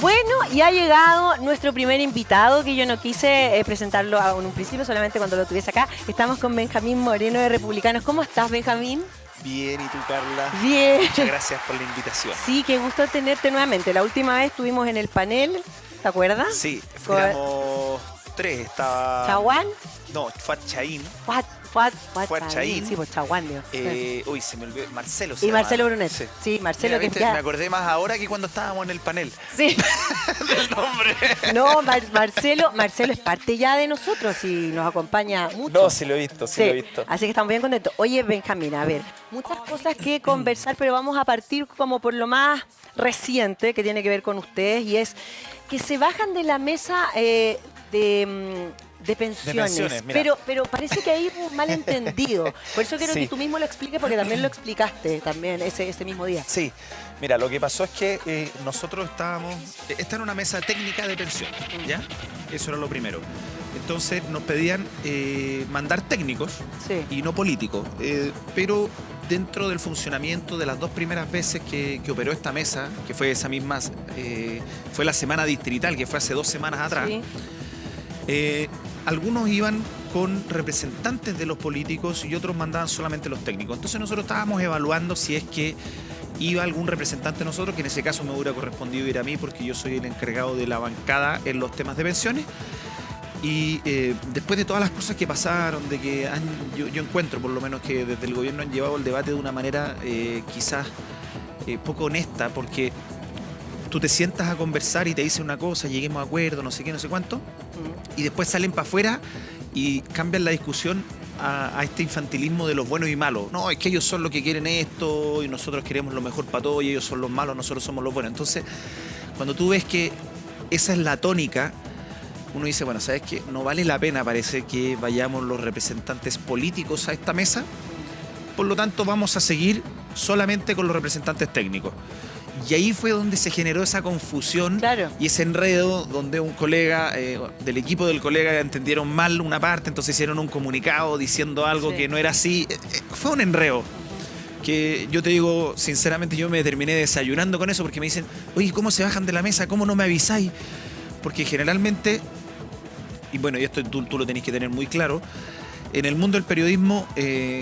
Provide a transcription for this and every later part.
Bueno, y ha llegado nuestro primer invitado, que yo no quise presentarlo en un principio, solamente cuando lo tuviese acá. Estamos con Benjamín Moreno de Republicanos. ¿Cómo estás, Benjamín? Bien, ¿y tú, Carla? Bien. Muchas gracias por la invitación. Sí, qué gusto tenerte nuevamente. La última vez estuvimos en el panel, ¿te acuerdas? Sí, éramos tres. Estaba... ¿Chaguán? No, fue Chaín. Fue Chaín. Sí, pues Chaguán, Dios. Uy, se me olvidó. Marcelo Y Marcelo Brunet. Sí, Marcelo. Mira, que me ya... acordé más ahora que cuando estábamos en el panel. Sí. Del nombre. No, Marcelo es parte ya de nosotros y nos acompaña mucho. No, sí lo he visto, sí lo he visto. Así que estamos bien contentos. Oye, Benjamín, a ver, muchas cosas que conversar, pero vamos a partir como por lo más reciente que tiene que ver con ustedes, y es que se bajan de la mesa de pensiones, pero parece que hay un malentendido. Por eso quiero que tú mismo lo expliques, porque también lo explicaste también ese mismo día. Sí, mira, lo que pasó es que nosotros estábamos... Esta era una mesa técnica de pensiones, ¿ya? Eso era lo primero. Entonces nos pedían mandar técnicos y no políticos, pero dentro del funcionamiento de las dos primeras veces que operó esta mesa, que fue esa misma, fue la semana distrital, que fue hace 2 semanas atrás, algunos iban con representantes de los políticos y otros mandaban solamente los técnicos. Entonces nosotros estábamos evaluando si es que iba algún representante de nosotros, que en ese caso me hubiera correspondido ir a mí porque yo soy el encargado de la bancada en los temas de pensiones. Y después de todas las cosas que pasaron, de que yo encuentro por lo menos que desde el gobierno han llevado el debate de una manera quizás poco honesta, porque tú te sientas a conversar y te dicen una cosa, lleguemos a acuerdo, no sé qué, no sé cuánto, y después salen para afuera y cambian la discusión a este infantilismo de los buenos y malos. No, es que ellos son los que quieren esto y nosotros queremos lo mejor para todos y ellos son los malos, nosotros somos los buenos. Entonces, cuando tú ves que esa es la tónica, uno dice, bueno, ¿sabes qué? No vale la pena, parece, que vayamos los representantes políticos a esta mesa. Por lo tanto, vamos a seguir solamente con los representantes técnicos. Y ahí fue donde se generó esa confusión y ese enredo, donde un colega, del equipo del colega, entendieron mal una parte, entonces hicieron un comunicado diciendo algo que no era así. Fue un enredo que yo te digo, sinceramente, yo me terminé desayunando con eso, porque me dicen, oye, ¿cómo se bajan de la mesa? ¿Cómo no me avisáis? Porque generalmente, y bueno, y esto tú lo tenés que tener muy claro, en el mundo del periodismo,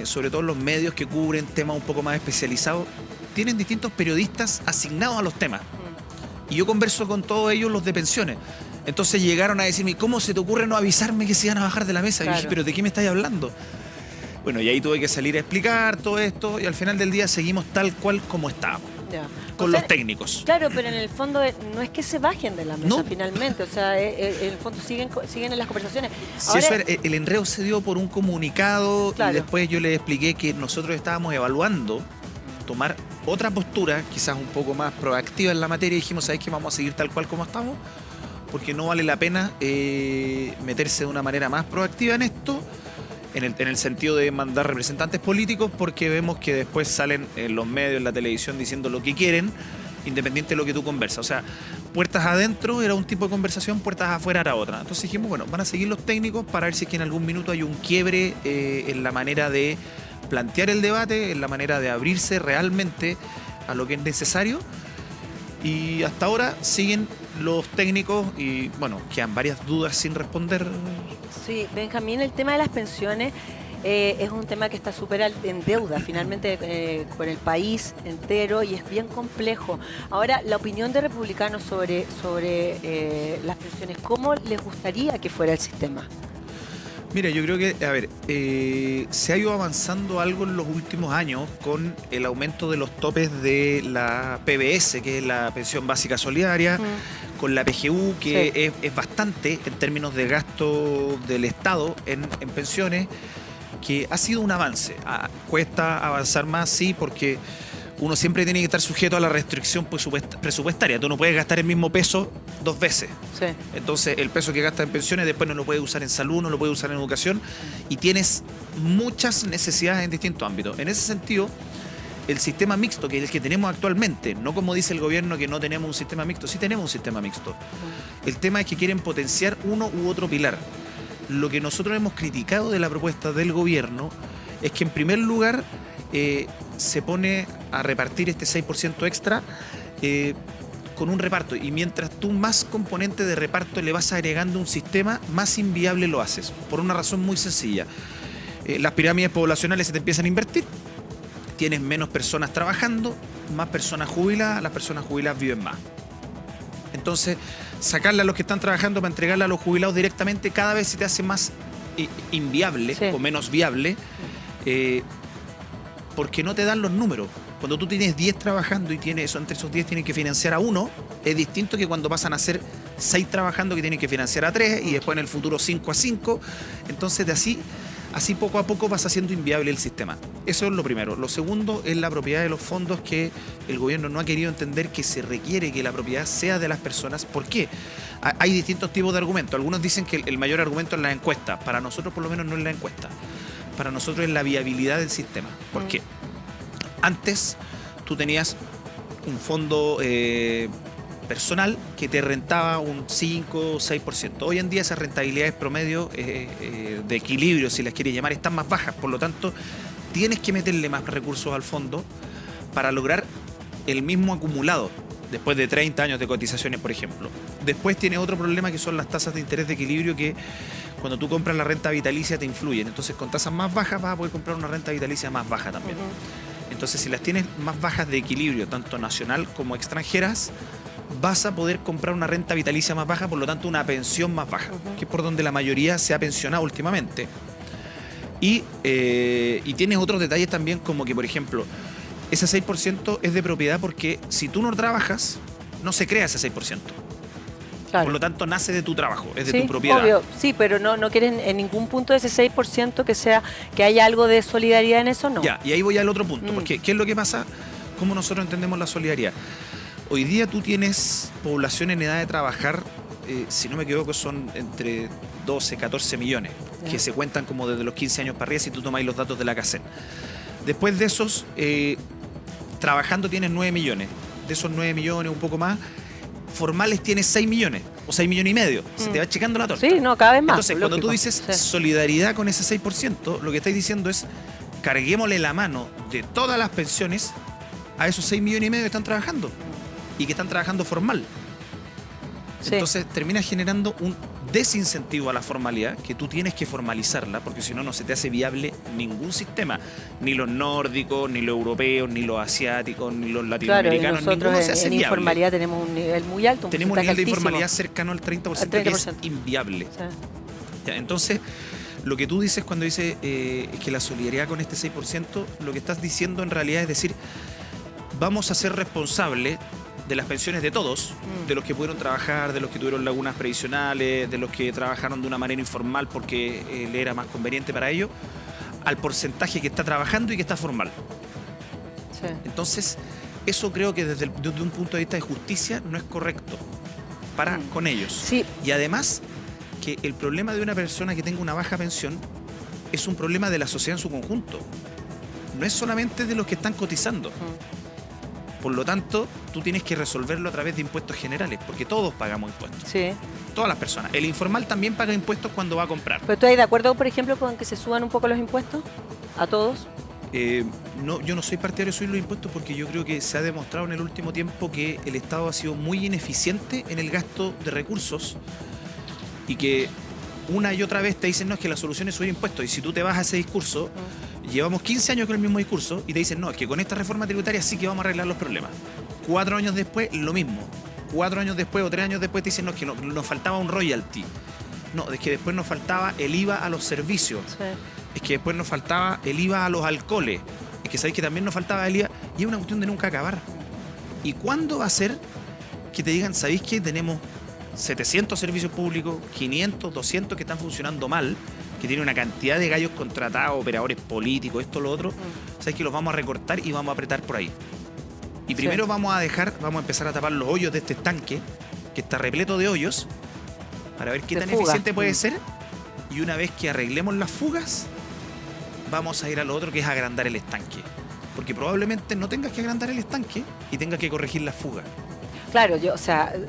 sobre todo en los medios que cubren temas un poco más especializados, tienen distintos periodistas asignados a los temas. Y yo converso con todos ellos, los de pensiones. Entonces llegaron a decirme, ¿cómo se te ocurre no avisarme que se iban a bajar de la mesa? Y yo dije, ¿pero de qué me estáis hablando? Bueno, y ahí tuve que salir a explicar todo esto, y al final del día seguimos tal cual como estábamos. Con los técnicos. Claro, pero en el fondo no es que se bajen de la mesa finalmente, o sea, en el fondo siguen en las conversaciones. Sí, ahora, el enredo se dio por un comunicado y después yo les expliqué que nosotros estábamos evaluando tomar otra postura, quizás un poco más proactiva en la materia, y dijimos, ¿sabes qué? Vamos a seguir tal cual como estamos, porque no vale la pena meterse de una manera más proactiva en esto, en el sentido de mandar representantes políticos, porque vemos que después salen en los medios, en la televisión, diciendo lo que quieren, independiente de lo que tú conversas. O sea, puertas adentro era un tipo de conversación, puertas afuera era otra. Entonces dijimos, bueno, van a seguir los técnicos para ver si es que en algún minuto hay un quiebre en la manera de plantear el debate, en la manera de abrirse realmente a lo que es necesario. Y hasta ahora siguen los técnicos y, bueno, quedan varias dudas sin responder. Sí, Benjamín, el tema de las pensiones es un tema que está súper en deuda finalmente con el país entero, y es bien complejo. Ahora, la opinión de Republicanos sobre las pensiones, ¿cómo les gustaría que fuera el sistema? Mira, yo creo que, a ver, se ha ido avanzando algo en los últimos años con el aumento de los topes de la PBS, que es la Pensión Básica Solidaria, con la PGU, que es bastante en términos de gasto del Estado en pensiones, que ha sido un avance. Cuesta avanzar más, sí, porque uno siempre tiene que estar sujeto a la restricción presupuestaria. Tú no puedes gastar el mismo peso 2 veces. Entonces, el peso que gastas en pensiones después no lo puedes usar en salud, no lo puedes usar en educación, y tienes muchas necesidades en distintos ámbitos. En ese sentido, el sistema mixto, que es el que tenemos actualmente, no como dice el gobierno que no tenemos un sistema mixto, sí tenemos un sistema mixto. El tema es que quieren potenciar uno u otro pilar. Lo que nosotros hemos criticado de la propuesta del gobierno es que, en primer lugar, se pone a repartir este 6% extra con un reparto. Y mientras tú más componente de reparto le vas agregando un sistema, más inviable lo haces. Por una razón muy sencilla. Las pirámides poblacionales se te empiezan a invertir. Tienes menos personas trabajando, más personas jubiladas. Las personas jubiladas viven más. Entonces, sacarle a los que están trabajando para entregarle a los jubilados directamente cada vez se te hace más inviable o menos viable, porque no te dan los números. Cuando tú tienes 10 trabajando y entre esos 10 tienen que financiar a uno, es distinto que cuando pasan a ser 6 trabajando que tienen que financiar a 3 y después en el futuro 5 a 5. Entonces, así poco a poco vas haciendo inviable el sistema. Eso es lo primero. Lo segundo es la propiedad de los fondos, que el gobierno no ha querido entender que se requiere que la propiedad sea de las personas. ¿Por qué? Hay distintos tipos de argumentos. Algunos dicen que el mayor argumento es la encuesta. Para nosotros, por lo menos, no es la encuesta. Para nosotros es la viabilidad del sistema. ¿Por qué? Antes tú tenías un fondo personal que te rentaba un 5 o 6%. Hoy en día esas rentabilidades promedio de equilibrio, si las quieres llamar, están más bajas. Por lo tanto, tienes que meterle más recursos al fondo para lograr el mismo acumulado después de 30 años de cotizaciones, por ejemplo. Después tienes otro problema, que son las tasas de interés de equilibrio, que cuando tú compras la renta vitalicia te influyen. Entonces, con tasas más bajas vas a poder comprar una renta vitalicia más baja también. Entonces, si las tienes más bajas de equilibrio, tanto nacional como extranjeras, vas a poder comprar una renta vitalicia más baja, por lo tanto una pensión más baja, que es por donde la mayoría se ha pensionado últimamente. Y tienes otros detalles también, como que, por ejemplo, ese 6% es de propiedad porque si tú no trabajas, no se crea ese 6%. Claro. Por lo tanto, nace de tu trabajo, es de tu propiedad. Obvio, sí, pero no quieren en ningún punto de ese 6% que haya algo de solidaridad en eso, no. Ya, y ahí voy al otro punto, porque ¿qué es lo que pasa? ¿Cómo nosotros entendemos la solidaridad? Hoy día tú tienes población en edad de trabajar, si no me equivoco, son entre 12, 14 millones, que se cuentan como desde los 15 años para arriba si tú tomáis los datos de la CACEN. Después de esos, trabajando tienes 9 millones. De esos 9 millones, un poco más, formales tienes 6 millones o 6 millones y medio. Se te va achicando la torta. Sí, no, cada vez más. Entonces, cuando tú dices solidaridad con ese 6%, lo que estáis diciendo es carguémosle la mano de todas las pensiones a esos 6 millones y medio que están trabajando y que están trabajando formal. Entonces termina generando un desincentivo a la formalidad, que tú tienes que formalizarla, porque si no, no se te hace viable ningún sistema. Ni los nórdicos, ni los europeos, ni los asiáticos, ni los latinoamericanos. Claro, nosotros ninguno se hace en viable. Informalidad tenemos un nivel muy alto. Tenemos un nivel de informalidad cercano al 30%, que es inviable. Sí. Ya, entonces, lo que tú dices cuando dices que la solidaridad con este 6%, lo que estás diciendo en realidad es decir, vamos a ser responsables de las pensiones de todos, de los que pudieron trabajar, de los que tuvieron lagunas previsionales, de los que trabajaron de una manera informal porque le era más conveniente para ellos, al porcentaje que está trabajando y que está formal. Sí. Entonces, eso creo que desde un punto de vista de justicia no es correcto para con ellos. Sí. Y además, que el problema de una persona que tenga una baja pensión es un problema de la sociedad en su conjunto. No es solamente de los que están cotizando. Por lo tanto, tú tienes que resolverlo a través de impuestos generales, porque todos pagamos impuestos. Sí. Todas las personas. El informal también paga impuestos cuando va a comprar. ¿Pero tú estás de acuerdo, por ejemplo, con que se suban un poco los impuestos a todos? No, yo no soy partidario de subir los impuestos, porque yo creo que se ha demostrado en el último tiempo que el Estado ha sido muy ineficiente en el gasto de recursos y que una y otra vez te dicen, no, es que la solución es subir impuestos. Y si tú te vas a ese discurso, llevamos 15 años con el mismo discurso y te dicen, no, es que con esta reforma tributaria sí que vamos a arreglar los problemas. 4 años después, lo mismo. 4 años después o 3 años después te dicen, no, es que nos faltaba un royalty. No, es que después nos faltaba el IVA a los servicios. Sí. Es que después nos faltaba el IVA a los alcoholes. Es que sabéis que también nos faltaba el IVA. Y es una cuestión de nunca acabar. ¿Y cuándo va a ser que te digan, sabéis que tenemos 700 servicios públicos, 500, 200 que están funcionando mal, que tiene una cantidad de gallos contratados, operadores políticos, esto, lo otro, sabes que los vamos a recortar y vamos a apretar por ahí? Y primero vamos a empezar a tapar los hoyos de este estanque, que está repleto de hoyos, para ver qué tan eficiente puede ser, y una vez que arreglemos las fugas, vamos a ir a lo otro, que es agrandar el estanque. Porque probablemente no tengas que agrandar el estanque y tengas que corregir las fugas. Claro,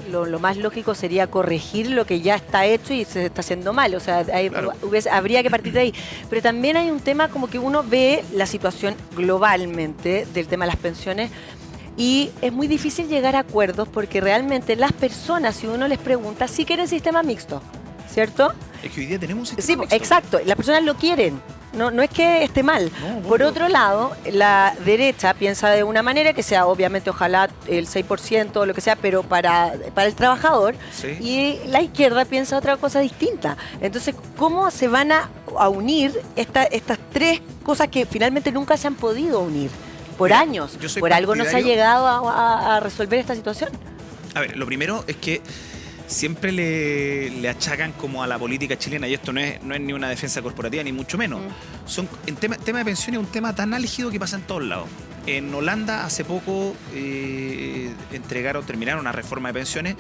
lo más lógico sería corregir lo que ya está hecho y se está haciendo mal. O sea, habría que partir de ahí. Pero también hay un tema como que uno ve la situación globalmente del tema de las pensiones Y es muy difícil llegar a acuerdos porque realmente las personas, si uno les pregunta, sí quieren sistema mixto, ¿cierto? Es que hoy día tenemos un Sí, sistema mixto. exacto. Las personas lo quieren. No es que esté mal. No, Por obvio. otro lado, la derecha piensa de una manera que sea, obviamente, ojalá el 6% o lo que sea, pero para el trabajador. Sí. Y la izquierda piensa otra cosa distinta. Entonces, ¿cómo se van a unir estas tres cosas que finalmente nunca se han podido unir? Por Mira, años. yo soy Por algo no se ha partidario- llegado a resolver esta situación. A ver, lo primero es que siempre le achacan como a la política chilena, y esto no es ni una defensa corporativa, ni mucho menos. En tema de pensiones es un tema tan álgido que pasa en todos lados. En Holanda hace poco terminaron una reforma de pensiones,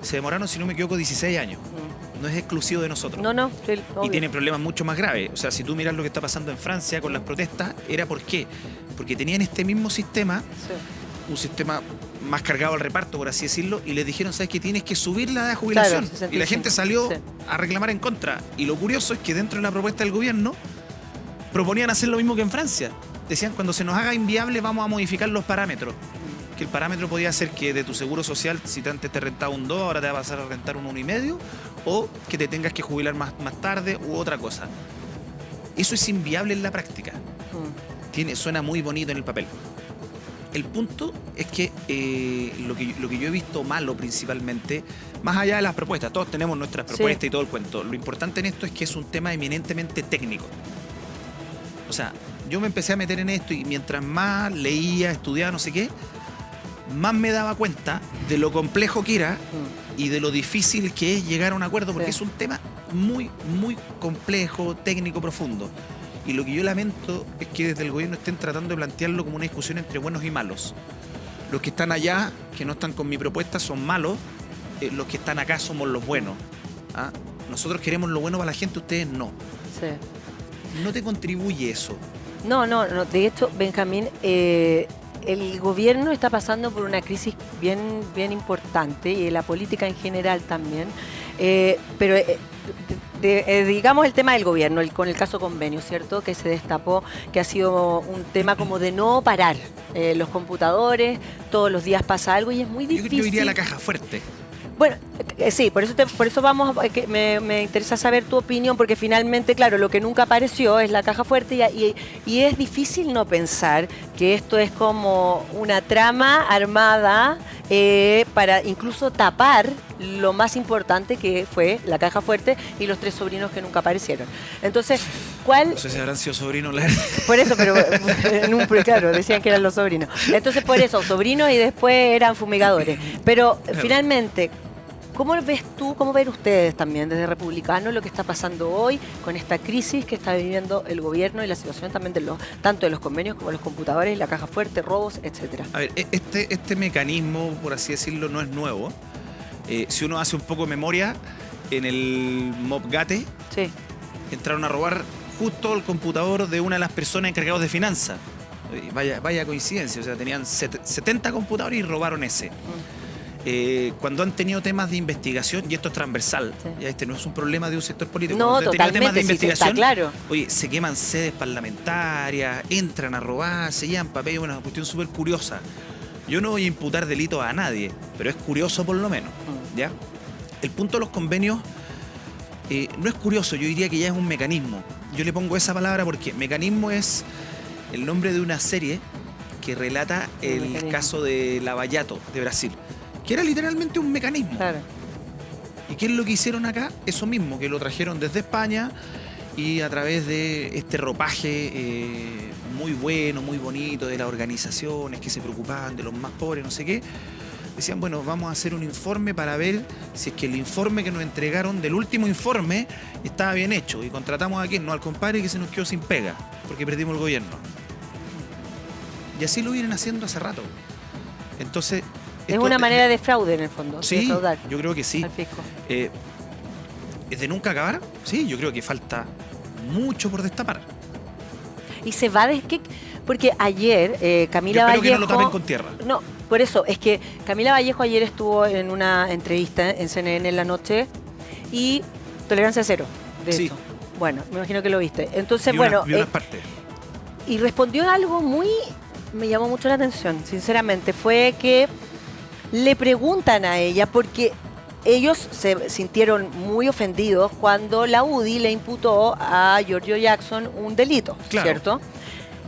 se demoraron, si no me equivoco, 16 años. No es exclusivo de nosotros. No, sí, Y obvio. tienen problemas mucho más graves. O sea, si tú miras lo que está pasando en Francia con las protestas, ¿era por qué? Porque tenían este mismo sistema, Sí. un sistema más cargado al reparto, por así decirlo, y les dijeron, ¿sabes qué? Tienes que subir la edad de jubilación. Claro, 65. Y la gente salió Sí. a reclamar en contra. Y lo curioso es que dentro de la propuesta del gobierno proponían hacer lo mismo que en Francia. Decían, cuando se nos haga inviable vamos a modificar los parámetros. Que el parámetro podía ser que de tu seguro social, si antes te rentaba un 2, ahora te va a pasar a rentar un 1,5, o que te tengas que jubilar más tarde u otra cosa. Eso es inviable en la práctica. Suena muy bonito en el papel. El punto es que lo que yo he visto malo principalmente, más allá de las propuestas, todos tenemos nuestras propuestas Sí. y todo el cuento, lo importante en esto es que es un tema eminentemente técnico. O sea, yo me empecé a meter en esto y mientras más leía, estudiaba, no sé qué, más me daba cuenta de lo complejo que era y de lo difícil que es llegar a un acuerdo, porque Sí. es un tema muy, muy complejo, técnico, profundo. Y lo que yo lamento es que desde el gobierno estén tratando de plantearlo como una discusión entre buenos y malos. Los que están allá, que no están con mi propuesta, son malos. Los que están acá somos los buenos. ¿Ah? Nosotros queremos lo bueno para la gente, ustedes no. Sí. No te contribuye eso. No. De hecho, Benjamín, el gobierno está pasando por una crisis bien importante y la política en general también. Pero digamos el tema del gobierno, con el caso convenio, ¿cierto? Que se destapó, que ha sido un tema como de no parar. Los computadores, todos los días pasa algo y es muy difícil. Yo iría a la caja fuerte. Bueno, sí, por eso vamos, me interesa saber tu opinión, porque finalmente, claro, lo que nunca apareció es la caja fuerte y es difícil no pensar que esto es como una trama armada para incluso tapar lo más importante que fue la caja fuerte y los 3 sobrinos que nunca aparecieron. Entonces, ¿cuál...? No sé si habrán sido sobrinos. Por eso, pero claro, decían que eran los sobrinos. Entonces, por eso, sobrinos y después eran fumigadores. Pero finalmente, ¿cómo ves tú, cómo ven ustedes también desde Republicanos lo que está pasando hoy con esta crisis que está viviendo el gobierno y la situación también tanto de los convenios como de los computadores, la caja fuerte, robos, etcétera? A ver, este mecanismo, por así decirlo, no es nuevo. Si uno hace un poco de memoria, en el Mobgate Sí. entraron a robar justo el computador de una de las personas encargadas de finanzas. Vaya coincidencia, o sea, tenían 70 computadores y robaron ese. Cuando han tenido temas de investigación, y esto es transversal, Sí. ya este no es un problema de un sector político, No, cuando han tenido temas de totalmente, sí, está investigación, claro. oye, se queman sedes parlamentarias, entran a robar, se llevan papel, una cuestión súper curiosa. Yo no voy a imputar delitos a nadie, pero es curioso por lo menos, ¿ya? El punto de los convenios no es curioso, yo diría que ya es un mecanismo. Yo le pongo esa palabra porque mecanismo es el nombre de una serie que relata el mecanismo. caso de Lava Jato de Brasil, que era literalmente un mecanismo. Claro. ¿Y qué es lo que hicieron acá? Eso mismo, que lo trajeron desde España y a través de este ropaje muy bueno, muy bonito de las organizaciones que se preocupaban de los más pobres, no sé qué, decían, bueno, vamos a hacer un informe para ver si es que el informe que nos entregaron del último informe estaba bien hecho. Y contratamos a quién, no al compadre que se nos quedó sin pega, porque perdimos el gobierno. Y así lo vienen haciendo hace rato. Entonces... Es una manera de fraude en el fondo, de Sí, fraudar yo creo que sí. al fisco. ¿Es de nunca acabar? Sí, yo creo que falta mucho por destapar. Y se va de... Porque ayer Camila Yo espero Vallejo... que no lo tapen con tierra. No, por eso, es que Camila Vallejo ayer estuvo en una entrevista en CNN en la noche y tolerancia cero, de Sí. hecho. Bueno, me imagino que lo viste. Entonces, Vi bueno, unas partes. y respondió algo muy me llamó mucho la atención, sinceramente, fue que le preguntan a ella porque ellos se sintieron muy ofendidos cuando la UDI le imputó a Giorgio Jackson un delito, Claro. ¿cierto?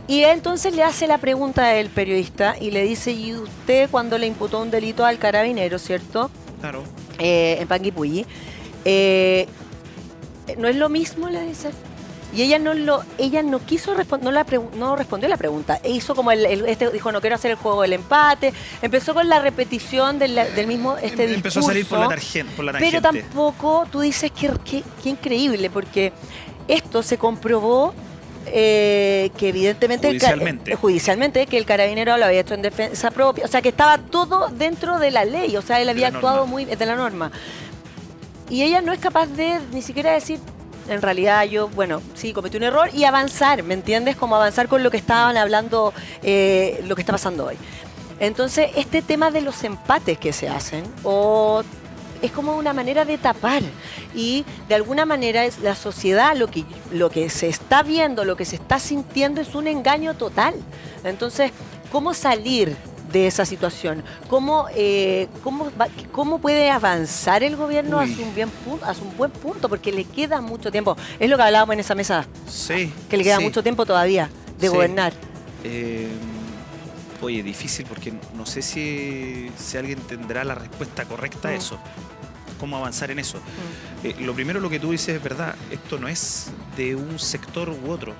Y entonces le hace la pregunta el periodista y le dice, ¿y usted cuando le imputó un delito al carabinero, ¿cierto? Claro. En Panguipulli, ¿no es lo mismo? Le dice. Y ella no quiso responder, no respondió la pregunta. E hizo como dijo, no quiero hacer el juego del empate. Empezó con la repetición del mismo discurso. Empezó a salir por la tangente. Pero tampoco, tú dices que increíble, porque esto se comprobó que evidentemente judicialmente que el carabinero lo había hecho en defensa propia, o sea que estaba todo dentro de la ley, o sea él había actuado muy de la norma, y ella no es capaz de ni siquiera decir en realidad yo, bueno, sí, cometí un error y avanzar, ¿me entiendes? Como avanzar con lo que estaban hablando, lo que está pasando hoy. Entonces este tema de los empates que se hacen es como una manera de tapar, y de alguna manera es la sociedad, lo que se está viendo, lo que se está sintiendo es un engaño total. Entonces, ¿cómo salir de esa situación? ¿Cómo puede avanzar el gobierno hacia un buen punto? Porque le queda mucho tiempo. Es lo que hablábamos en esa mesa. Sí. Que le queda mucho tiempo todavía de gobernar. Oye, difícil porque no sé si alguien tendrá la respuesta correcta a eso. ¿Cómo avanzar en eso? Lo primero, lo que tú dices es verdad. Esto no es de un sector u otro.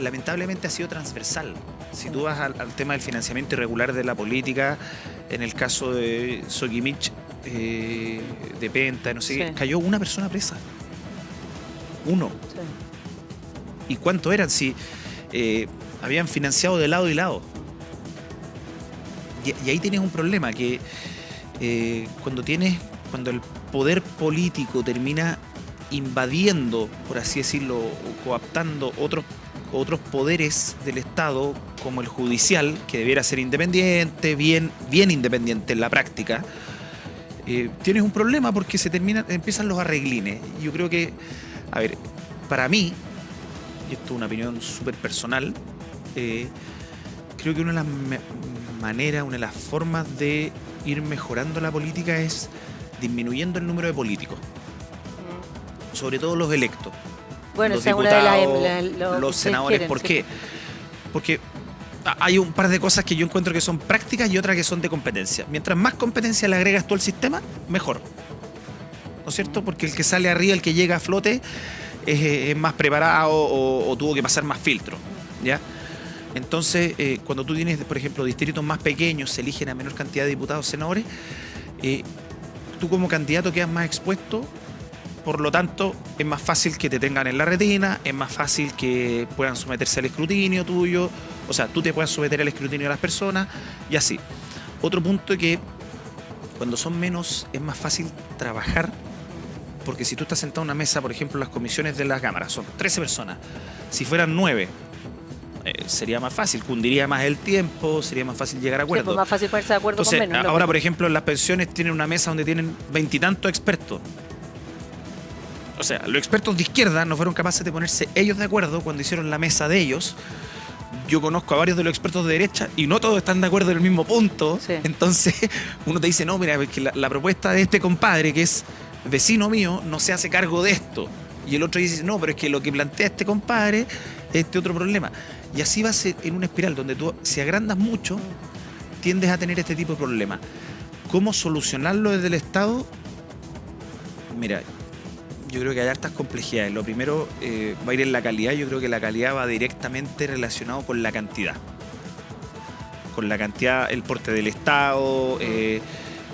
Lamentablemente ha sido transversal. Si tú vas al tema del financiamiento irregular de la política, en el caso de Sokimich, de Penta, no sé qué, cayó una persona presa. Uno. Sí. ¿Y cuánto eran? Si habían financiado de lado y lado. Y ahí tienes un problema, que cuando el poder político termina invadiendo, por así decirlo, o coaptando otros poderes del Estado, como el judicial, que debiera ser independiente, bien independiente en la práctica, tienes un problema porque empiezan los arreglines. Yo creo que, a ver, para mí, y esto es una opinión súper personal, creo que una de las maneras, una de las formas de ir mejorando la política es disminuyendo el número de políticos, sobre todo los electos. Bueno, los diputados, los senadores. ¿Por qué? Porque hay un par de cosas que yo encuentro que son prácticas y otras que son de competencia. Mientras más competencia le agregas tú al sistema, mejor. ¿No es cierto? Porque el que sale arriba, el que llega a flote, es más preparado o tuvo que pasar más filtros, ¿ya? Entonces, cuando tú tienes, por ejemplo, distritos más pequeños, se eligen a menor cantidad de diputados, senadores, tú como candidato quedas más expuesto. Por lo tanto, es más fácil que te tengan en la retina, es más fácil que puedan someterse al escrutinio tuyo, o sea, tú te puedas someter al escrutinio de las personas y así. Otro punto es que cuando son menos es más fácil trabajar, porque si tú estás sentado en una mesa, por ejemplo, las comisiones de las cámaras son 13 personas, si fueran 9, sería más fácil, cundiría más el tiempo, sería más fácil llegar a acuerdos. Sí, pues más fácil ponerse de acuerdo. Entonces, con menos. Ahora, por ejemplo, en las pensiones tienen una mesa donde tienen 20 y tantos expertos. O sea, los expertos de izquierda no fueron capaces de ponerse ellos de acuerdo cuando hicieron la mesa de ellos. Yo conozco a varios de los expertos de derecha y no todos están de acuerdo en el mismo punto. Sí. Entonces, uno te dice, no, mira, que la propuesta de este compadre, que es vecino mío, no se hace cargo de esto. Y el otro dice, no, pero es que lo que plantea este compadre es este otro problema. Y así vas en una espiral donde tú, si agrandas mucho, tiendes a tener este tipo de problemas. ¿Cómo solucionarlo desde el Estado? Mira, yo creo que hay hartas complejidades. Lo primero va a ir en la calidad. Yo creo que la calidad va directamente relacionado con la cantidad. Con la cantidad, el porte del Estado,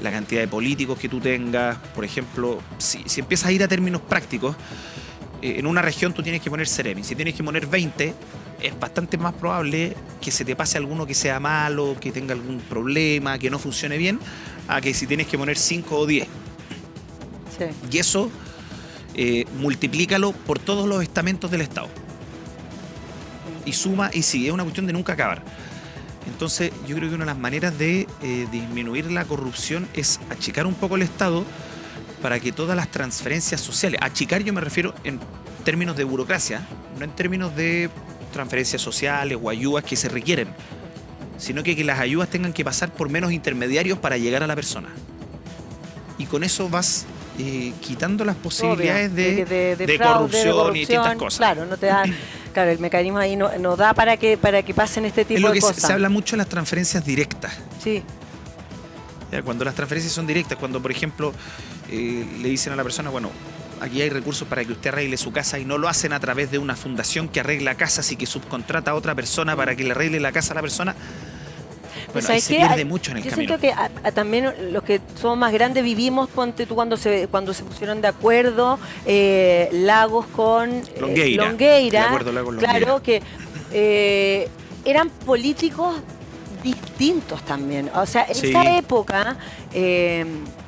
la cantidad de políticos que tú tengas. Por ejemplo, si empiezas a ir a términos prácticos, en una región tú tienes que poner Seremi. Si tienes que poner 20, es bastante más probable que se te pase alguno que sea malo, que tenga algún problema, que no funcione bien, a que si tienes que poner 5 o 10. Sí. Y eso multiplícalo por todos los estamentos del Estado. Y suma y sigue. Es una cuestión de nunca acabar. Entonces, yo creo que una de las maneras de disminuir la corrupción es achicar un poco el Estado para que todas las transferencias sociales, achicar yo me refiero en términos de burocracia, no en términos de transferencias sociales o ayudas que se requieren, sino que las ayudas tengan que pasar por menos intermediarios para llegar a la persona. Y con eso vas quitando las posibilidades de corrupción y distintas cosas. Claro, no te da, claro, el mecanismo ahí no da para que pasen este tipo de cosas. Se habla mucho de las transferencias directas. Sí. Ya, cuando las transferencias son directas, cuando por ejemplo le dicen a la persona, bueno, aquí hay recursos para que usted arregle su casa, y no lo hacen a través de una fundación que arregla casas y que subcontrata a otra persona para que le arregle la casa a la persona. Bueno, ahí se pierde mucho en el camino. Yo siento que también los que somos más grandes vivimos, ponte tú, cuando se pusieron de acuerdo Lagos con Longueira. De acuerdo, Lagos, claro, que eran políticos distintos también. O sea, en esa época,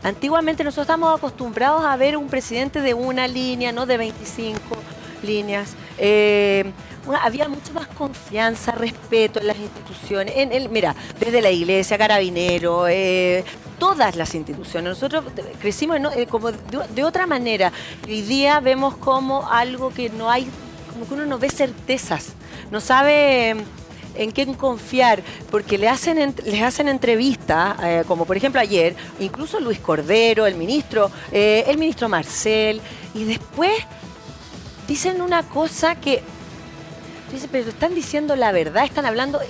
antiguamente nosotros estamos acostumbrados a ver un presidente de una línea, no de 25 líneas. Había mucha más confianza, respeto en las instituciones. Mira, desde la iglesia, Carabinero, todas las instituciones. Nosotros crecimos como de otra manera. Hoy día vemos como algo que no hay, como que uno no ve certezas, no sabe en quién confiar, porque les hacen entrevistas, como por ejemplo ayer, incluso Luis Cordero, el ministro Marcel, y después dicen una cosa que dice, pero están diciendo la verdad, están hablando,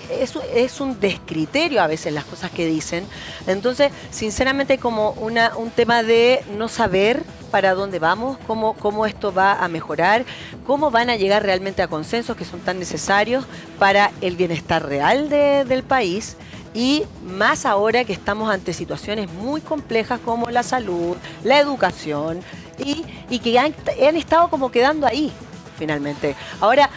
es un descriterio a veces las cosas que dicen. Entonces, sinceramente, hay como un tema de no saber para dónde vamos, cómo esto va a mejorar, cómo van a llegar realmente a consensos que son tan necesarios para el bienestar real del país. Y más ahora que estamos ante situaciones muy complejas como la salud, la educación, y que han estado como quedando ahí, finalmente. Ahora,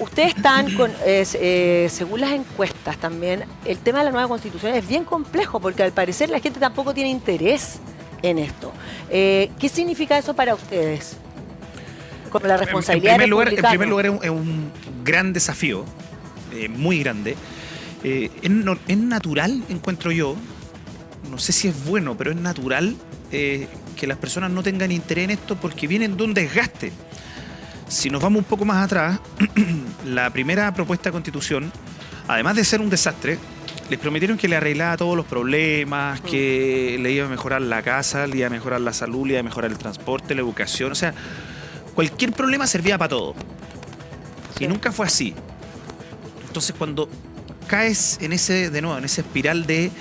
ustedes están con, según las encuestas también, el tema de la nueva constitución es bien complejo, porque al parecer la gente tampoco tiene interés en esto. ¿Qué significa eso para ustedes? Como la responsabilidad en primer lugar, es un gran desafío, muy grande. Es natural, encuentro yo, no sé si es bueno, pero es natural que las personas no tengan interés en esto porque vienen de un desgaste. Si nos vamos un poco más atrás, la primera propuesta de constitución, además de ser un desastre, les prometieron que le arreglaba todos los problemas, que le iba a mejorar la casa, le iba a mejorar la salud, le iba a mejorar el transporte, la educación. O sea, cualquier problema servía para todo. Sí. Y nunca fue así. Entonces, cuando caes en esa espiral de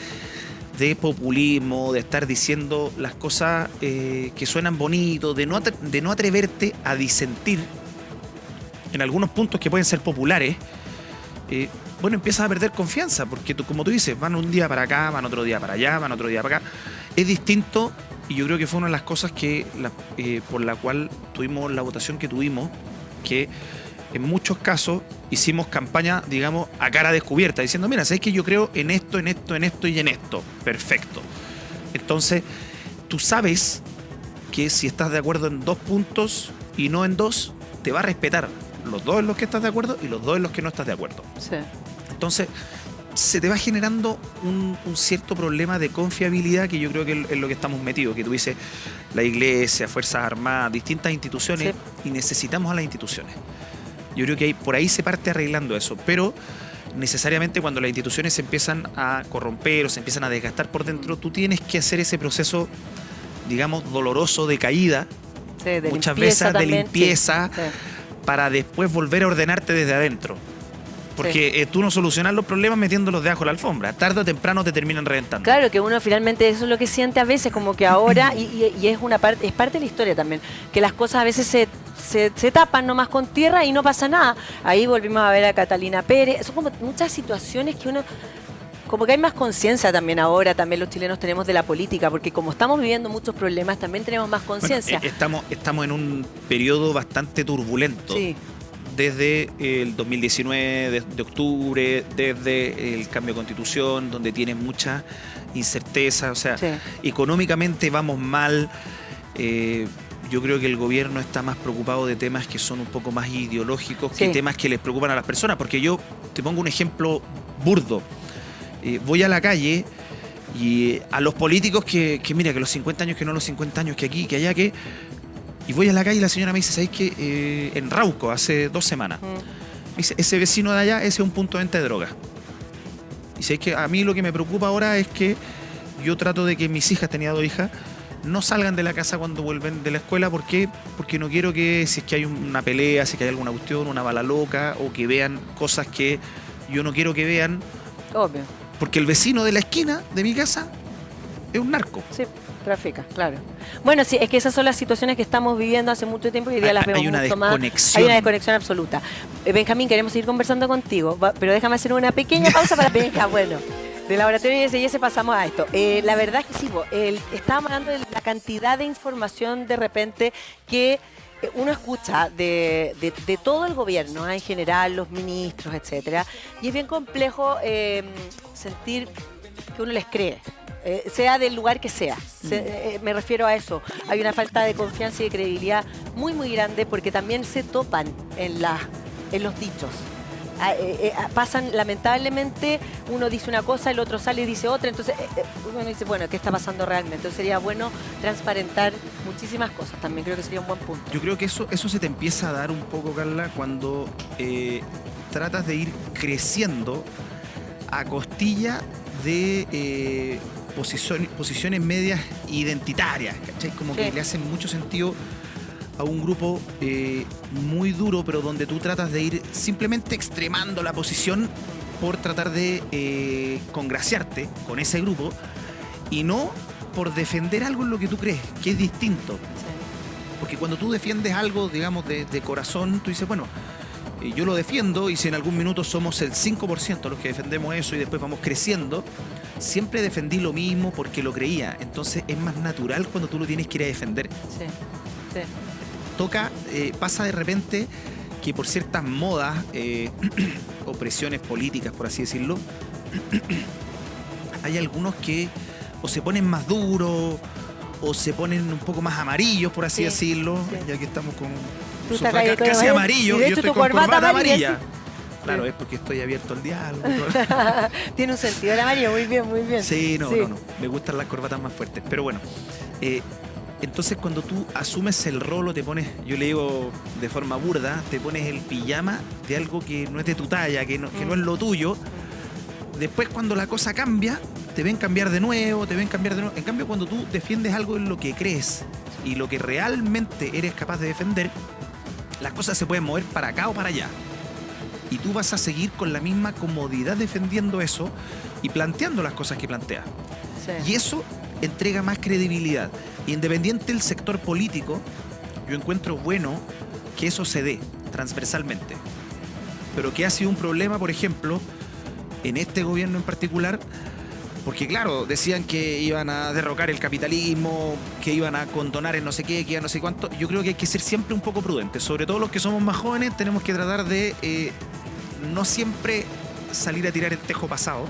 populismo, de estar diciendo las cosas que suenan bonitos, de no atreverte a disentir en algunos puntos que pueden ser populares, bueno, empiezas a perder confianza, porque como tú dices, van un día para acá, van otro día para allá, van otro día para acá. Es distinto, y yo creo que fue una de las cosas por la cual tuvimos la votación que tuvimos, que en muchos casos hicimos campaña, digamos, a cara descubierta, diciendo, mira, ¿sabes que yo creo en esto, en esto, en esto y en esto? Perfecto. Entonces, tú sabes que si estás de acuerdo en 2 puntos y no en 2, te va a respetar los 2 en los que estás de acuerdo y los 2 en los que no estás de acuerdo. Sí. Entonces, se te va generando un cierto problema de confiabilidad, que yo creo que es lo que estamos metidos, que tú dices, la iglesia, Fuerzas Armadas, distintas instituciones, sí, y necesitamos a las instituciones. Yo creo que por ahí se parte arreglando eso, pero necesariamente cuando las instituciones se empiezan a corromper o se empiezan a desgastar por dentro, tú tienes que hacer ese proceso, digamos, doloroso de caída, sí, muchas veces de limpieza, sí, para después volver a ordenarte desde adentro. Porque tú no solucionas los problemas metiéndolos debajo de la alfombra. Tarde o temprano te terminan reventando. Claro, que uno finalmente eso es lo que siente a veces, como que ahora, y es parte de la historia también, que las cosas a veces se tapan nomás con tierra y no pasa nada. Ahí volvimos a ver a Catalina Pérez. Son como muchas situaciones que uno, como que hay más conciencia también ahora, también los chilenos tenemos de la política, porque como estamos viviendo muchos problemas, también tenemos más conciencia. Bueno, estamos en un periodo bastante turbulento. Sí. Desde el 2019, de octubre, desde el cambio de constitución, donde tienen mucha incerteza, o sea, sí, económicamente vamos mal. Yo creo que el gobierno está más preocupado de temas que son un poco más ideológicos, sí, que temas que les preocupan a las personas. Porque yo te pongo un ejemplo burdo. Voy a la calle y a los políticos que mira, que los 50 años, que no los 50 años, que aquí, que allá, que... Y voy a la calle y la señora me dice, ¿sabéis que en Rauco, hace 2 semanas, me dice, ese vecino de allá, ese es un punto de venta de droga? Y si es que a mí lo que me preocupa ahora es que yo trato de que mis hijas, tenía 2 hijas, no salgan de la casa cuando vuelven de la escuela. ¿Por qué? Porque no quiero que, si es que hay una pelea, si es que hay alguna cuestión, una bala loca, o que vean cosas que yo no quiero que vean. Obvio. Porque el vecino de la esquina de mi casa es un narco. Sí, trafica, claro. Bueno, sí, es que esas son las situaciones que estamos viviendo hace mucho tiempo y hoy día las vemos mucho más. Hay una desconexión absoluta. Benjamín, queremos seguir conversando contigo, pero déjame hacer una pequeña pausa para Benja. Bueno, de Laboratorio ISS pasamos a esto. La verdad es que sí, estábamos hablando de la cantidad de información de repente que uno escucha de todo el gobierno, en general, los ministros, etcétera, y es bien complejo sentir que uno les cree. Sea del lugar que sea. Me refiero a eso. Hay una falta de confianza y de credibilidad muy, muy grande porque también se topan en los dichos. Pasan, lamentablemente, uno dice una cosa, el otro sale y dice otra, entonces uno dice, bueno, ¿qué está pasando realmente? Entonces sería bueno transparentar muchísimas cosas, también creo que sería un buen punto. Yo creo que eso se te empieza a dar un poco, Carla, cuando tratas de ir creciendo a costilla de posiciones medias identitarias, ¿cachai? Como que le hacen mucho sentido a un grupo muy duro, pero donde tú tratas de ir simplemente extremando la posición por tratar de congraciarte con ese grupo y no por defender algo en lo que tú crees, que es distinto. Porque cuando tú defiendes algo, digamos, de corazón, tú dices, bueno, yo lo defiendo y si en algún minuto somos el 5% los que defendemos eso y después vamos creciendo, siempre defendí lo mismo porque lo creía. Entonces es más natural cuando tú lo tienes que ir a defender. Sí, sí. Pasa de repente que por ciertas modas o presiones políticas, por así decirlo, hay algunos que o se ponen más duros o se ponen un poco más amarillos, por así decirlo, ya que estamos con un sofá casi amarillo y yo estoy con corbata amarilla. Claro, es porque estoy abierto al diálogo. Tiene un sentido el amarillo, muy bien, muy bien. Sí, no. Me gustan las corbatas más fuertes. Pero bueno, entonces cuando tú asumes el rol o te pones, yo le digo de forma burda, te pones el pijama de algo que no es de tu talla, que no es lo tuyo. Después cuando la cosa cambia, te ven cambiar de nuevo, En cambio, cuando tú defiendes algo en lo que crees y lo que realmente eres capaz de defender, las cosas se pueden mover para acá o para allá. Y tú vas a seguir con la misma comodidad defendiendo eso y planteando las cosas que planteas. Sí. Y eso entrega más credibilidad. Independiente del sector político, yo encuentro bueno que eso se dé transversalmente. Pero que ha sido un problema, por ejemplo, en este gobierno en particular, porque claro, decían que iban a derrocar el capitalismo, que iban a condonar el no sé qué, que iban no sé cuánto. Yo creo que hay que ser siempre un poco prudentes. Sobre todo los que somos más jóvenes, tenemos que tratar de no siempre salir a tirar el tejo pasado,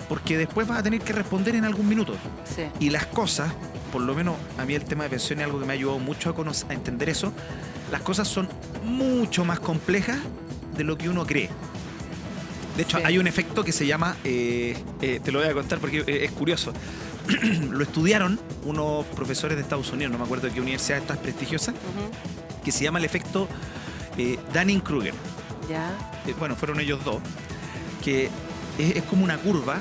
porque después vas a tener que responder en algún minuto. Sí. Y las cosas, por lo menos a mí el tema de pensiones es algo que me ha ayudado mucho a entender eso, las cosas son mucho más complejas de lo que uno cree. De hecho, hay un efecto que se llama, te lo voy a contar porque es curioso. Lo estudiaron unos profesores de Estados Unidos, no me acuerdo de qué universidad esta es prestigiosa, que se llama el efecto Dunning-Kruger. Ya. Bueno, fueron ellos dos, que es como una curva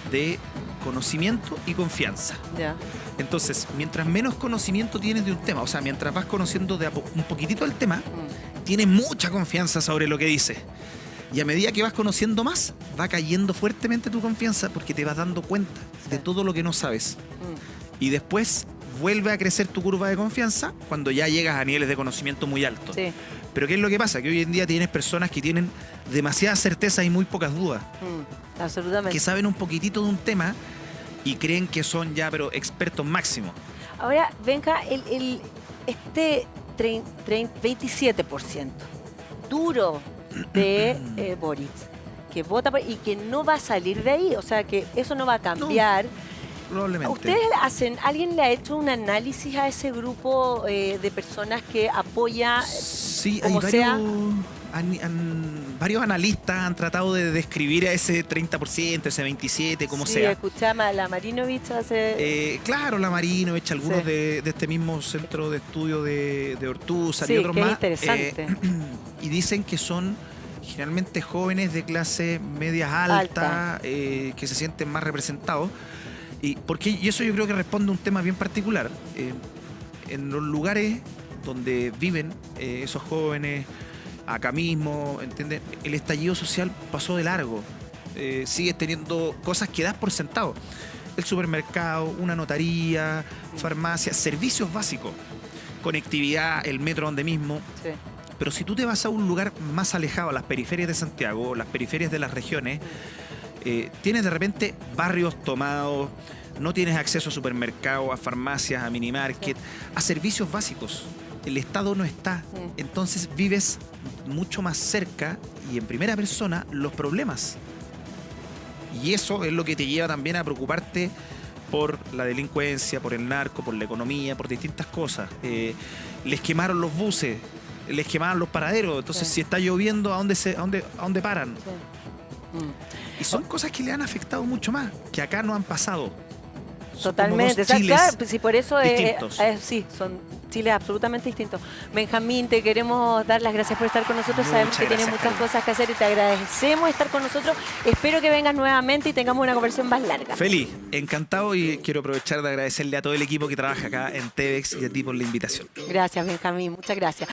de conocimiento y confianza. Ya. Entonces, mientras menos conocimiento tienes de un tema, o sea, mientras vas conociendo un poquitito el tema, tienes mucha confianza sobre lo que dices. Y a medida que vas conociendo más, va cayendo fuertemente tu confianza porque te vas dando cuenta de todo lo que no sabes. Y después vuelve a crecer tu curva de confianza cuando ya llegas a niveles de conocimiento muy altos. Sí. Pero ¿qué es lo que pasa? Que hoy en día tienes personas que tienen demasiadas certezas y muy pocas dudas. Absolutamente. Que saben un poquitito de un tema y creen que son ya, pero expertos máximos. Ahora, Benja, este 27% duro de Boric, que vota y que no va a salir de ahí, o sea, que eso no va a cambiar. No, probablemente. ¿Ustedes alguien le ha hecho un análisis a ese grupo de personas que apoya? Sí, como hay varios analistas han tratado de describir a ese 30%, ese 27%, como sea. Sí, escuchaba a la Marinovich hace... claro, la Marinovich, algunos de este mismo centro de estudio de Ortúzar y otros más. Sí, interesante. Y dicen que son generalmente jóvenes de clase media alta, que se sienten más representados. Y eso yo creo que responde a un tema bien particular. En los lugares donde viven esos jóvenes, acá mismo, ¿entiendes? El estallido social pasó de largo. Sigues teniendo cosas que das por sentado. El supermercado, una notaría, farmacia, servicios básicos, conectividad, el metro donde mismo. Sí. Pero si tú te vas a un lugar más alejado, a las periferias de Santiago, las periferias de las regiones, tienes de repente barrios tomados, no tienes acceso a supermercados, a farmacias, a minimarket, a servicios básicos. El Estado no está. Entonces vives mucho más cerca y en primera persona los problemas. Y eso es lo que te lleva también a preocuparte por la delincuencia, por el narco, por la economía, por distintas cosas. Les quemaron los buses, les quemaron los paraderos. Entonces, si está lloviendo, ¿a dónde paran? Y son cosas que le han afectado mucho más, que acá no han pasado. Totalmente. Son Claro, sí, por eso distintos. sí, son chiles absolutamente distintos. Benjamín, te queremos dar las gracias por estar con nosotros. Sabemos que tienes muchas cosas que hacer y te agradecemos estar con nosotros. Espero que vengas nuevamente y tengamos una conversación más larga. Feliz, encantado, y quiero aprovechar de agradecerle a todo el equipo que trabaja acá en TVX y a ti por la invitación. Gracias, Benjamín. Muchas gracias.